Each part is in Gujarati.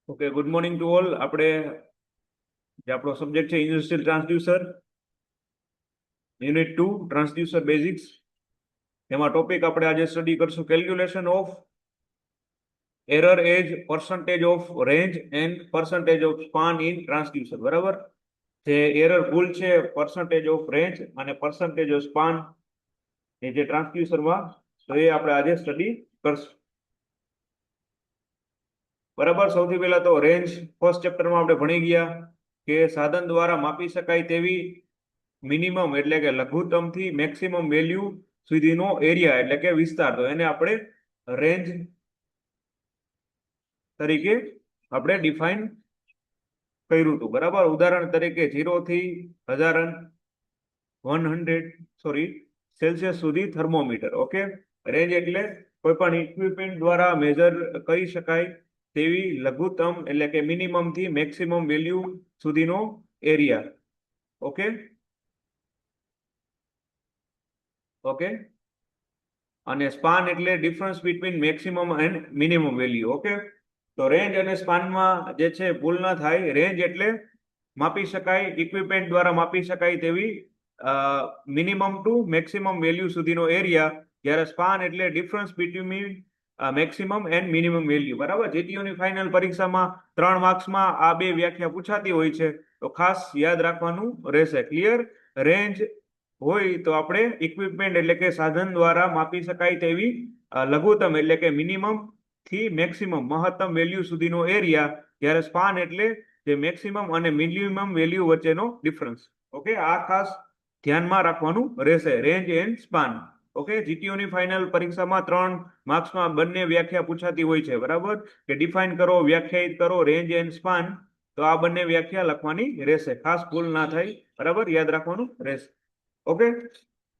Okay, good morning to all. આપણે જે આપણો સબ્જેક્ટ છે industrial transducer unit 2 transducer basics, એમાં ટોપિક આપણે આજે સ્ટડી કરશું calculation of error as percentage of range and percentage of span in transducer. બરાબર, જે એરર ભૂલ છે પર્સન્ટેજ ઓફ રેન્જ અને પર્સન્ટેજ ઓફ સ્પાન એ જે ટ્રાન્સડ્યુસરમાં, તો એ આપણે આજે સ્ટડી કરશું. બરાબર, સૌથી પહેલા તો રેન્જ ફર્સ્ટ ચેપ્ટરમાં આપણે ભણી ગયા કે સાધન દ્વારા માપી શકાય તેવી મિનિમમ એટલે કે લઘુત્તમ થી મેક્સિમમ વેલ્યુ સુધીનો એરિયા એટલે કે વિસ્તાર, તો એને આપણે રેન્જ તરીકે આપણે ડિફાઇન કર્યું હતું. બરાબર, ઉદાહરણ તરીકે 0 થી 1100 સેલ્સિયસ સુધી થર્મોમીટર. ઓકે, રેન્જ એટલે કોઈ પણ ઇક્વિપમેન્ટ દ્વારા મેજર કરી શકાય તેવી લઘુત્તમ એટલે કે મિનિમમ થી મેક્સિમમ વેલ્યુ સુધીનો એરિયા. ઓકે ઓકે અને સ્પાન એટલે difference between maximum and minimum value. Okay, તો રેન્જ અને સ્પાનમાં જે છે ભૂલ ના થાય. રેન્જ એટલે માપી શકાય, ઇક્વિપમેન્ટ દ્વારા માપી શકાય તેવી મિનિમમ ટુ મેક્સિમમ વેલ્યુ સુધીનો એરિયા, જ્યારે સ્પાન એટલે difference between maximum and minimum value. બરાબર, જીટીયુની ફાઇનલ પરીક્ષામાં 3 માર્ક્સમાં આ બે વ્યાખ્યા પૂછાતી હોય છે, તો ખાસ યાદ રાખવાનું રહેશે. ક્લિયર? રેન્જ હોય તો આપણે ઇક્વિપમેન્ટ એટલે કે સાધન દ્વારા માપી શકાય તેવી લઘુત્તમ એટલે કે મિનિમમ થી મેક્સિમમ મહત્તમ વેલ્યુ સુધીનો એરિયા, જ્યારે સ્પાન એટલે જે મેક્સિમમ અને મિનિમમ વેલ્યુ વચ્ચેનો ડિફરન્સ. ઓકે, આ ખાસ ધ્યાનમાં રાખવાનું રહેશે, રેન્જ એન્ડ સ્પાન. ઓકે, જીટીયુની ફાઇનલ પરીક્ષામાં 3 માર્ક્સમાં બંને વ્યાખ્યા પૂછાતી હોય છે. બરાબર, કે ડિફાઇન કરો, વ્યાખ્યાયિત કરો રેન્જ એન્ડ સ્પાન, તો આ બંને વ્યાખ્યા લખવાની રહેશે, ખાસ ભૂલ ના થાય. બરાબર, યાદ રાખવાનું રહેશે. ઓકે,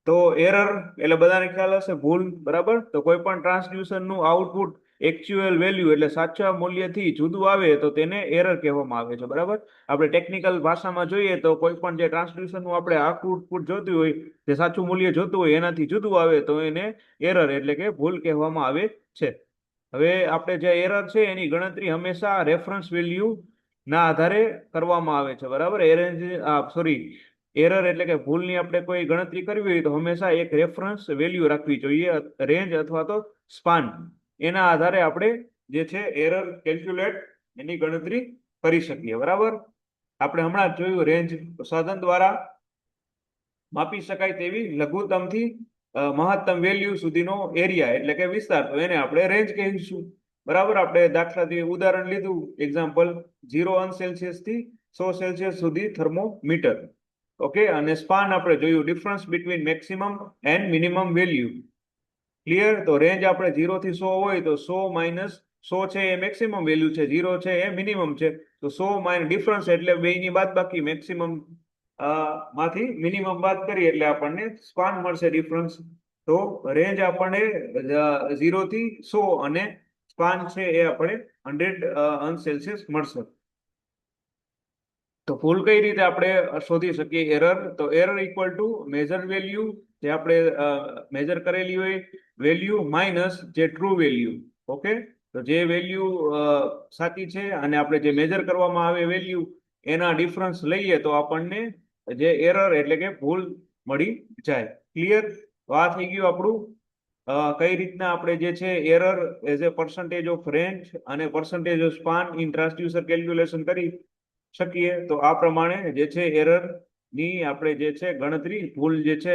તો એરર એટલે બધાને ખ્યાલ હશે, ભૂલ. બરાબર, તો કોઈ પણ ટ્રાન્સડ્યુસર નું આઉટપુટ એક્ચ્યુઅલ વેલ્યુ એટલે સાચા મૂલ્યથી જુદું આવે તો તેને એરર કહેવામાં આવે છે. બરાબર, આપણે ટેકનિકલ ભાષામાં જોઈએ તો કોઈ પણ જે ટ્રાન્સડ્યુસર નું આપણે આઉટપુટ જોતું હોય, જે સાચું મૂલ્ય જોતું હોય એનાથી જુદું આવે તો એને એરર એટલે કે ભૂલ કહેવામાં આવે છે. હવે આપણે જે એરર છે એની ગણતરી હંમેશા રેફરન્સ વેલ્યુ ના આધારે કરવામાં આવે છે. બરાબર, એરર એટલે કે ભૂલની આપણે કોઈ ગણતરી કરવી હોય તો હંમેશા એક રેફરન્સ વેલ્યુ રાખવી જોઈએ, રેન્જ અથવા તો સ્પાન. એના આધારે આપણે જે છે એરર કેલ્ક્યુલેટ એની ગણતરી કરી શકીએ. બરાબર, આપણે હમણાં જ જોયું રેન્જ સાધન દ્વારા માપી શકાય તેવી લઘુત્તમથી મહત્તમ વેલ્યુ સુધીનો એરિયા એટલે કે વિસ્તાર, તો એને આપણે રેન્જ કહીશું. બરાબર, આપણે દાખલાથી ઉદાહરણ લીધું, એક્ઝામ્પલ 0 સેલ્સિયસ થી 100 સેલ્સિયસ સુધી થર્મોમીટર. ઓકે, અને સ્પાન આપણે જોયું difference between maximum and minimum value. Clear? તો રેન્જ આપણે 0 થી 100 હોય તો 100 માઇનસ 100 છે એ મેક્સિમમ વેલ્યુ છે, 0 છે એ મિનિમમ છે, તો 100 માઇનસ ડિફરન્સ એટલે બેની બાદ બાકી મેક્સિમમ માંથી મિનિમમ બાદ કરીએ એટલે આપણને સ્પાન મળશે, ડિફરન્સ. તો રેન્જ આપણને 0 થી 100 અને સ્પાન છે એ આપણે 100 સેલ્સિયસ મળશે. તો ભૂલ કઈ રીતે આપણે શોધી શકીએ? એરર, તો error equal to major value, જે આપણે મેજર કરેલી હોય વેલ્યુ, માઇનસ જે ટ્રુ વેલ્યુ. ઓકે, તો જે વેલ્યુ સાચી છે અને આપણે જે મેજર કરવામાં આવે વેલ્યુ એના ડિફરન્સ લઈએ તો આપણને જે એરર એટલે કે ભૂલ મળી જાય. ક્લિયર? તો આ થઈ ગયું આપણું કઈ રીતના આપણે જે છે error as a percentage of range અને percentage of span in transducer calculation કરી શકીએ. તો આ પ્રમાણે જે છે એરર ની આપણે જે છે ગણતરી, ભૂલ જે છે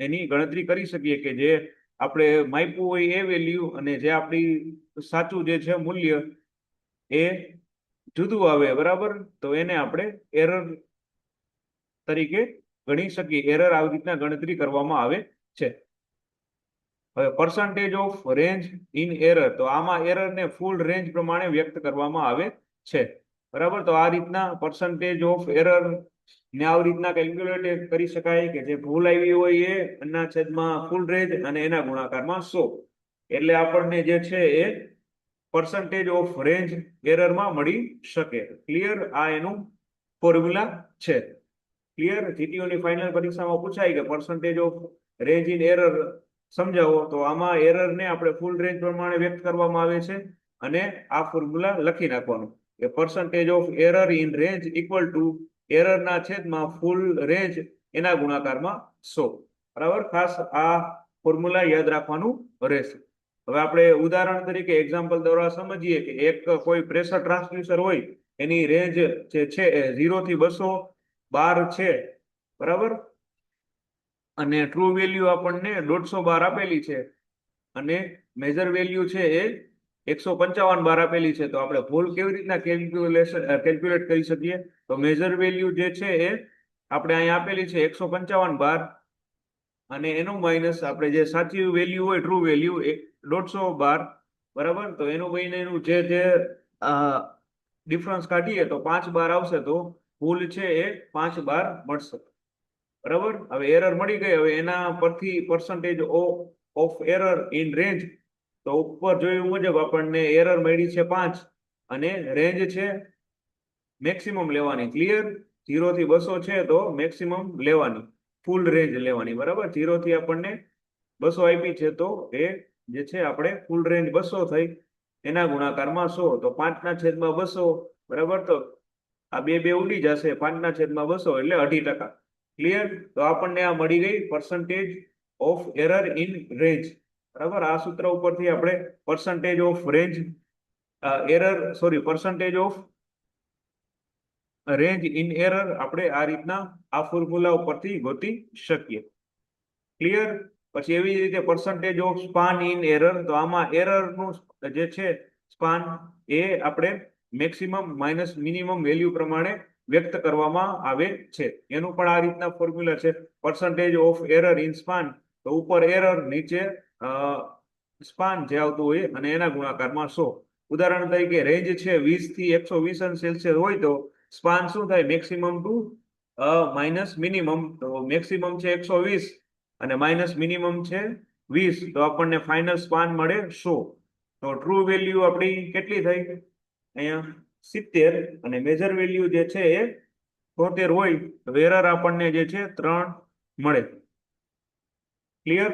એની ગણતરી કરી શકીએ, કે જે આપણે માપ્યું હોય એ વેલ્યુ અને જે આપણી સાચું જે છે મૂલ્ય એ જુદું આવે. બરાબર, તો એને આપણે એરર તરીકે ગણી શકીએ. એરર આવી રીતના ગણતરી કરવામાં આવે છે. હવે percentage of range in error, તો આમાં એરર ને ફૂલ રેન્જ પ્રમાણે વ્યક્ત કરવામાં આવે છે. બરાબર, તો આ રીતના પર્સન્ટેજ ઓફ એરર ને આવી રીતના કેલ્ક્યુલેટ કરી શકાય, કે જે ભૂલ આવી હોય એ એના છેદમાં ફૂલ રેન્જ અને એના ગુણાકારમાં 100, એટલે આપણને જે છે એ પર્સન્ટેજ ઓફ રેન્જ એરરમાં મળી શકે. ક્લિયર? આ એનું ફોર્મ્યુલા છે. ક્લિયર? જીટીયુની ફાઇનલ પરીક્ષામાં પૂછાય કે percentage of range in error સમજાવો, તો આમાં એરર ને આપણે ફૂલ રેન્જ પ્રમાણે વ્યક્ત કરવામાં આવે છે અને આ ફોર્મ્યુલા લખી નાખવાનું કે percentage of error in range equal to એરરના છેદમાં ફૂલ રેન્જ એના ગુણાકારમાં 100. બરાબર, ખાસ આ ફોર્મ્યુલા યાદ રાખવાનું રહેશે. હવે આપણે ઉદાહરણ તરીકે એક્ઝામ્પલ દ્વારા સમજીએ કે એક કોઈ પ્રેશર ટ્રાન્સડ્યુસર હોય, એની રેન્જ જે છે એ 0 થી 212 છે. બરાબર, અને ટ્રુ વેલ્યુ આપણને 150 બાર આપેલી છે અને મેજર વેલ્યુ છે એ 155 બાર આપેલી છે. તો આપણે ભૂલ કેવી રીતના કેલ્ક્યુલેટ કરી શકીએ? તો મેજર વેલ્યુ જે છે એ આપણે અહીંયા આપેલી છે 155 બાર, અને એનું માઇનસ આપણે જે સાચી વેલ્યુ હોય ટ્રુ વેલ્યુ 150 બાર. બરાબર, તો એનું એનું જે ડિફરન્સ કાઢીએ તો 5 બાર આવશે, તો ભૂલ છે એ 5 બાર મળશે. બરાબર, હવે એરર મળી ગઈ. હવે એના પરથી percentage of error in range, તો ઉપર જોયું મુજબ આપણને એરર મળી છે 5 અને રેન્જ છે મેક્સિમમ લેવાની. ક્લિયર? 0 થી 200 છે તો મેક્સિમમ લેવાની, ફૂલ રેન્જ લેવાની. બરાબર, 0 થી આપણને 200 આપી છે તો એ જે છે આપણે ફૂલ રેન્જ 200 થઈ, એના ગુણાકારમાં 100. તો 5/200. બરાબર, તો આ બે ઉડી જશે, 5/200 એટલે 2.5%. ક્લિયર? તો આપણને આ મળી ગઈ percentage of error in range. બરાબર, આ સૂત્ર ઉપરથી આપણે percentage of range percentage of range in error આપણે આ રીતના આ ફોર્મ્યુલા ઉપરથી ગોતી શકીએ. ક્લિયર? પછી એવી જ રીતે percentage of span in error, તો આમાં એરરનું જે છે સ્પાન એ આપણે મેક્સિમમ માઇનસ મિનિમમ વેલ્યુ પ્રમાણે વ્યક્ત કરવામાં આવે છે. એનું પણ આ રીતના ફોર્મ્યુલા છે, percentage of error in span. તો ઉપર એરર, નીચે સ્પાન જે આવતું હોય અને એના ગુણાકારમાં 100. ઉદાહરણ તરીકે રેન્જ છે 20 થી 120 સેલ્સિયસ હોય, તો સ્પાન શું થાય? Maximum to minus minimum. તો મેક્સિમમ છે 120 અને માઇનસ મિનિમમ છે 20, તો આપણને ફાઇનલ સ્પાન મળે 100. તો ટ્રુ વેલ્યુ આપણી કેટલી થઈ? અહીંયા 70, અને મેજર વેલ્યુ જે છે એ 73 હોય, તો એરર આપણને જે છે 3 મળે. ક્લિયર?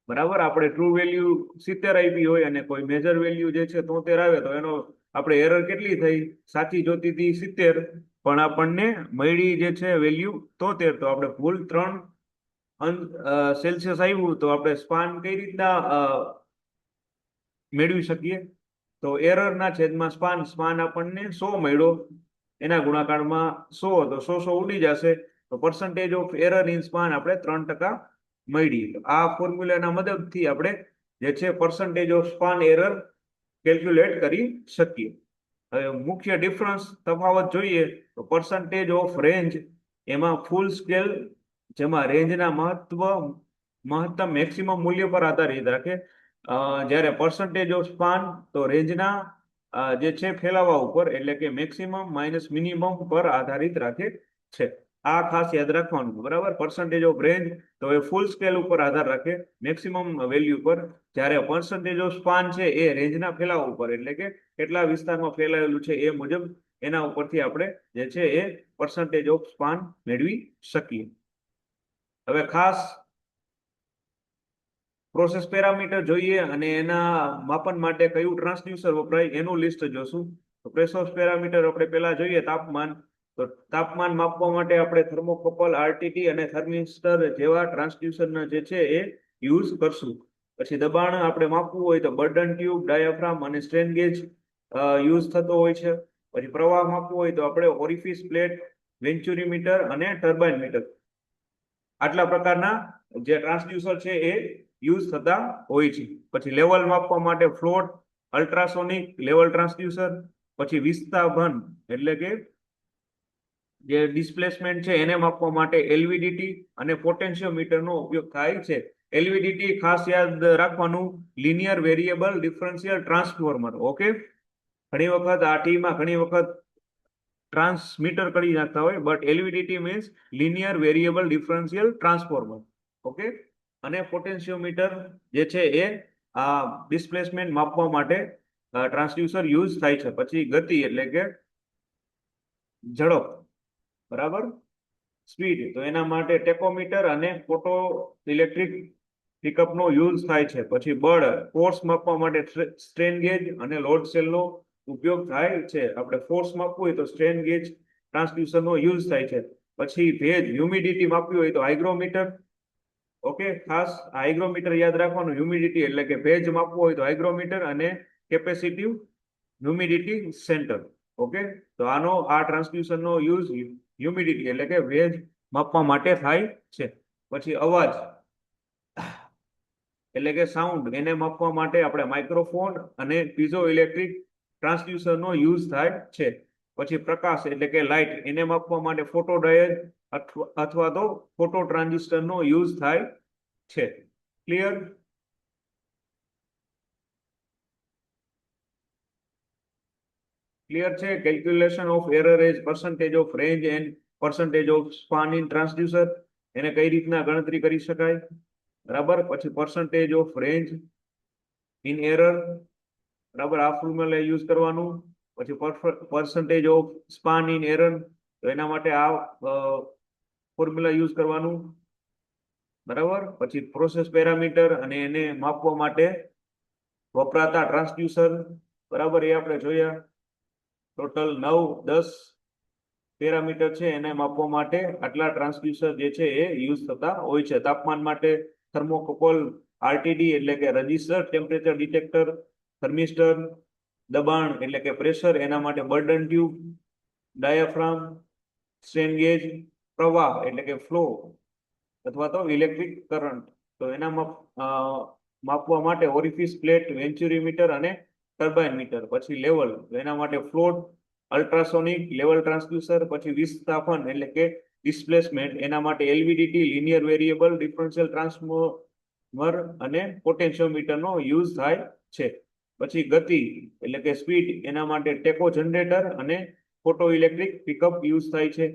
બરાબર, આપણે ટ્રુ વેલ્યુ 70 આપી હોય અને કોઈ મેજર વેલ્યુ જે છે 73 આવે, તો એનો આપણે એરર કેટલી થઈ? સાચી જોતી હતી 70, પણ આપણને મળી જે છે વેલ્યુ 73. તો આપણે ભૂલ 3 સેલ્સિયસ આવ્યું, તો આપણે સ્પાન કઈ રીતના મેળવી શકીએ? તો એરરના છેદમાં સ્પાન આપણને 100 મળ્યો, એના ગુણાકારમાં 100, તો 100 ઉડી જશે. તો percentage of error in span આપણે 3% મળી. આ ફોર્મ્યુલાના મદદથી આપણે જે છે percentage of span error calculate કરી શકીએ. હવે મુખ્ય ડિફરન્સ તફાવત જોઈએ તો પર્સન્ટેજ ઓફ રેન્જ એમાં ફૂલ સ્કેલ, જેમાં રેન્જના મહત્તમ મેક્સિમમ મૂલ્ય પર આધારિત રાખે, જ્યારે પર્સન્ટેજ ઓફ સ્પાન તો રેન્જના જે છે ફેલાવા ઉપર, એટલે કે મેક્સિમમ માઇનસ મિનિમમ પર આધારિત રાખે છે. આ ખાસ યાદ રાખવાનું. બરાબર, પર્સન્ટેજ ઓફ રેન્જ તો એ ફૂલ સ્કેલ ઉપર આધાર રાખે, મેક્સિમમ વેલ્યુ પર, જ્યારે પર્સન્ટેજ ઓફ સ્પાન છે એ રેન્જના ફેલાવા ઉપર, એટલે કે કેટલા વિસ્તારમાં ફેલાયેલું છે એ મુજબ એના ઉપરથી આપણે જે છે એ પર્સન્ટેજ ઓફ સ્પાન મેળવી શકીએ. હવે ખાસ પ્રોસેસ પેરામીટર જોઈએ અને એના માપન માટે કયું ટ્રાન્સડ્યુસર વપરાય એનું લિસ્ટ જોશું. તો પ્રેશર પેરામીટર આપણે પહેલા જોઈએ તાપમાન. તો તાપમાન માપવા માટે આપણે થર્મોકપલ, આરટીટી અને થર્મિસ્ટર જેવા ટ્રાન્સડ્યુસરના જે છે એ યુઝ કરશું. પછી દબાણ આપણે માપવું હોય તો બર્ડન ટ્યુબ, ડાયાફ્રામ અને સ્ટ્રેન ગેજ યુઝ થતો હોય છે. પછી પ્રવાહ માપવું હોય તો આપણે ઓરિફિસ પ્લેટ, વેન્ચુરીમીટર અને ટર્બાઇન મીટર, આટલા પ્રકારના જે ટ્રાન્સડ્યુસર છે એ યુઝ થતા હોય છે. પછી લેવલ માપવા માટે ફ્લોટ, અલ્ટ્રાસોનિક લેવલ ટ્રાન્સડ્યુસર. પછી વિસ્થાપન એટલે કે જે ડિસ્પ્લેસમેન્ટ છે એને માપવા માટે એલવીડીટી અને પોટેન્શિયોમીટરનો ઉપયોગ થાય છે. એલવીડીટી ખાસ યાદ રાખવાનું, linear variable differential transformer. Okay, ઘણી વખત આ ટીમાં ઘણી વખત ટ્રાન્સમીટર કરી નાખતા હોય, but LVDT means linear variable differential transformer. Okay, અને પોટેન્શિયોમીટર જે છે એ આ ડિસ્પ્લેસમેન્ટ માપવા માટે ટ્રાન્સડ્યુસર યુઝ થાય છે. પછી ગતિ એટલે કે ઝડપ, બરાબર, સ્પીડ, તો એના માટે ટેકોમીટર અને ફોટો ઇલેક્ટ્રિક પિકઅપનો યુઝ થાય છે. પછી બળ ફોર્સ માપવા માટે સ્ટ્રેન ગેજ અને લોડ સેલનો ઉપયોગ થાય છે. આપણે ફોર્સ માપવું હોય તો સ્ટ્રેન ગેજ ટ્રાન્સડ્યુસરનો યુઝ થાય છે. પછી ભેજ હ્યુમિડિટી માપવી હોય તો હાઇગ્રોમીટર. ઓકે, ખાસ હાઇગ્રોમીટર યાદ રાખવાનું. હ્યુમિડિટી એટલે કે ભેજ માપવું હોય તો હાઇગ્રોમીટર અને કેપેસિટિવ હ્યુમિડિટી સેન્ટર. ઓકે, તો આ ટ્રાન્સડ્યુસરનો યુઝ હ્યુમિડિટી એટલે કે ભેજ માપવા માટે થાય છે. પછી અવાજ એટલે કે સાઉન્ડ એને માપવા માટે આપણે માઇક્રોફોન અને પીઝો ઇલેક્ટ્રિક ટ્રાન્સડ્યુસરનો યુઝ થાય છે. પછી પ્રકાશ એટલે કે લાઇટ એને માપવા માટે ફોટો ડાયોડ અથવા તો ફોટો ટ્રાન્ઝિસ્ટરનો યુઝ થાય છે. ક્લિયર? ક્લિયર છે? Calculation of error as percentage of range and percentage of span in transducer એને કઈ રીતના ગણતરી કરી શકાય? બરાબર. પછી percentage of range in error, બરાબર, આ ફોર્મ્યુલા યુઝ કરવાનું. પછી percentage of span in error, તો એના માટે આ ફોર્મ્યુલા યુઝ કરવાનું. બરાબર. પછી પ્રોસેસ પેરામીટર અને એને માપવા માટે વપરાતા ટ્રાન્સડ્યુસર, બરાબર, એ આપણે જોયા. ટોટલ 9-10 પેરામીટર છે એને માપવા માટે આટલા ટ્રાન્સડ્યુસર જે છે એ યુઝ થતા હોય છે. તાપમાન માટે થર્મોકપલ, આરટીડી એટલે કે રજિસ્ટર ટેમ્પરેચર ડિટેક્ટર, થર્મિસ્ટર, દબાણ એટલે કે પ્રેશર એના માટે burden tube, diaphragm, strain gauge, પ્રવાહ એટલે કે ફ્લો અથવા તો ઇલેક્ટ્રિક કરંટ, તો એના માપવા માટે ઓરિફિસ પ્લેટ, વેન્ચ્યુરીમીટર અને ટર્બાઇન મીટર. પછી લેવલ, એના માટે ફ્લોટ, અલ્ટ્રાસોનિક લેવલ ટ્રાન્સડ્યુસર. પછી વિસ્થાપન એટલે કે ડિસ્પ્લેસમેન્ટ એના માટે LVDT, linear variable differential transformer અને પોટેન્શિયોમીટરનો યુઝ થાય છે. પછી ગતિ એટલે કે સ્પીડ એના માટે ટેકો જનરેટર અને ફોટો ઇલેક્ટ્રિક પિકઅપ યુઝ થાય છે.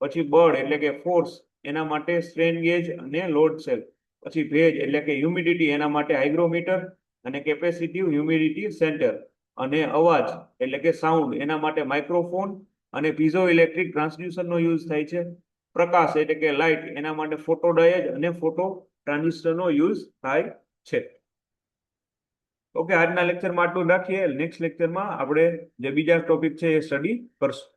પછી બળ એટલે કે ફોર્સ એના માટે સ્ટ્રેન ગેજ અને લોડ સેલ. પછી ભેજ એટલે કે હ્યુમિડિટી એના માટે હાઇગ્રોમીટર અને કેપેસિટિવ હ્યુમિડિટી સેન્ટર. અને અવાજ એટલે કે સાઉન્ડ એના માટે માઇક્રોફોન અને પીઝો ઇલેક્ટ્રિક ટ્રાન્સડ્યુસરનો યુઝ થાય છે. પ્રકાશ એટલે કે લાઇટ એના માટે ફોટો ડાયોડ અને ફોટો ટ્રાન્ઝિસ્ટરનો યુઝ થાય છે. ઓકે, આજના લેક્ચરમાં આટલું રાખીએ. નેક્સ્ટ લેક્ચરમાં આપણે જે બીજા ટોપિક છે એ સ્ટડી કરશું.